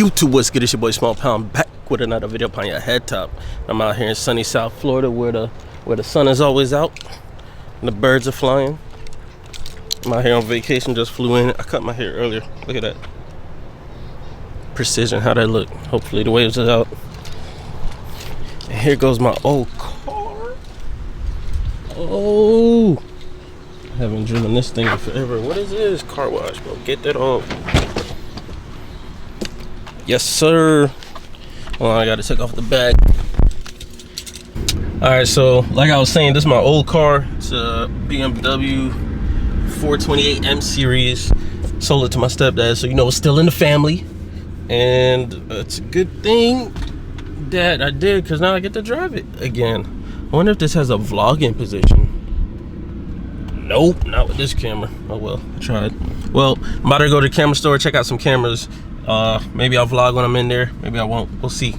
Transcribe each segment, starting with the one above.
YouTube, what's good? It's your boy Small Pound, back with another video upon your head top. I'm out here in sunny South Florida where the sun is always out and the birds are flying. I'm out here on vacation, just flew in. I cut my hair earlier. Look at that precision, how that look. Hopefully the waves are out. And here goes my old car. Oh, I haven't driven this thing in forever. What is this? Car wash, bro. Get that off. Yes, sir. Well, I gotta take off the bag. All right, so like I was saying, this is my old car. It's a BMW 428 M series. Sold it to my stepdad, so you know it's still in the family. And it's a good thing that I did, because now I get to drive it again. I wonder if this has a vlogging position. Nope, not with this camera. Oh well, I tried. Well, I'm about to go to the camera store, check out some cameras. Maybe I'll vlog when I'm in there, maybe I won't, we'll see.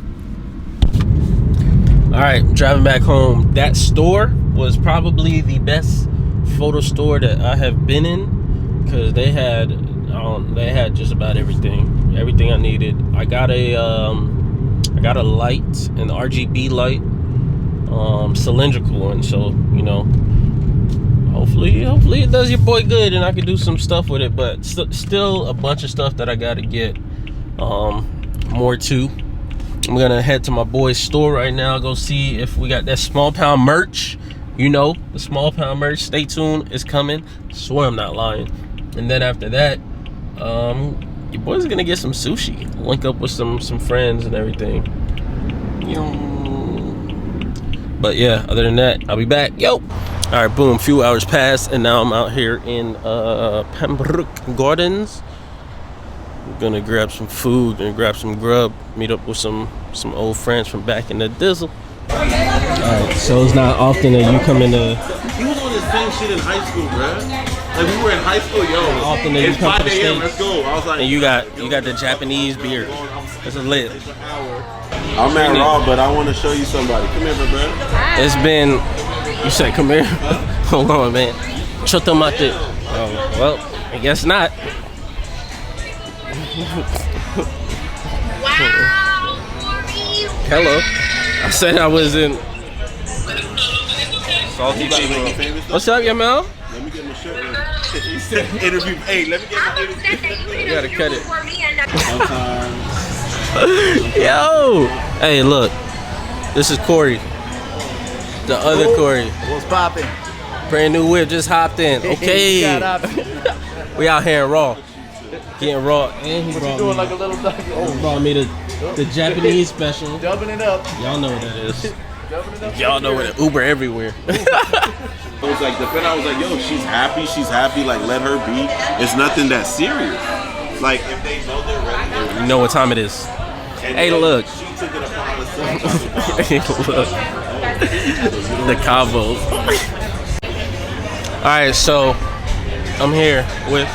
All right, driving back home. That store was probably the best photo store that I have been in, because they had just about everything I needed. I got a light, an RGB light, cylindrical one, so you know, hopefully it does your boy good and I can do some stuff with it. But still a bunch of stuff that I gotta get more too. I'm gonna head to my boy's store right now, go see if we got that Small Pound merch. You know, the Small Pound merch, stay tuned, it's coming. I swear I'm not lying. And then after that, your boy's gonna get some sushi, link up with some friends and everything. But yeah, other than that, I'll be back. Yo. All right, boom, few hours passed and now I'm out here in Pembroke Gardens. I'm gonna grab some food and grab some grub, meet up with some old friends from back in the dizzle. Alright, so it's not often that you come into... He was on the same shit in high school, bruh. Like we were in high school, yo. Often that you come to the States, let's go. I was like, and you got the Japanese beer. It's a lit. I'm at Raw, but I want to show you somebody. Come here, bro. It's been... You said come here? Hold on, man. Chotomate. Oh, well, I guess not. Wow. Hello. I said I was in Salty Chico. What's up, your man? Let me get my shirt ready. He said interview. Hey, let me get my interview. You gotta cut it. Yo. Hey, look. This is Corey. The other Corey. What's poppin'? Brand new whip, just hopped in. Okay. We out here in Raw. Getting raw. And he brought doing me, like a little doggy. He brought me the Japanese special. Dubbing it up. Y'all know what that is. Y'all know what it Uber everywhere. I was like, I was like, yo, she's happy, like let her be. It's nothing that serious. Like if they know they're ready, You know what time it is. and Hey, look. She took it upon herself. Hey, look. The combos. Alright, so I'm here with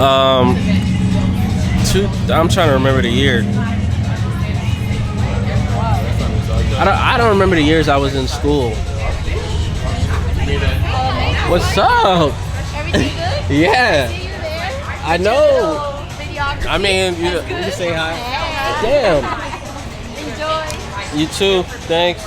I'm trying to remember the year. I don't remember the years I was in school. What's up? Everything good? Yeah. See you there. I know. Videography. I mean, you can say hi. Damn. Enjoy. You too. Thanks.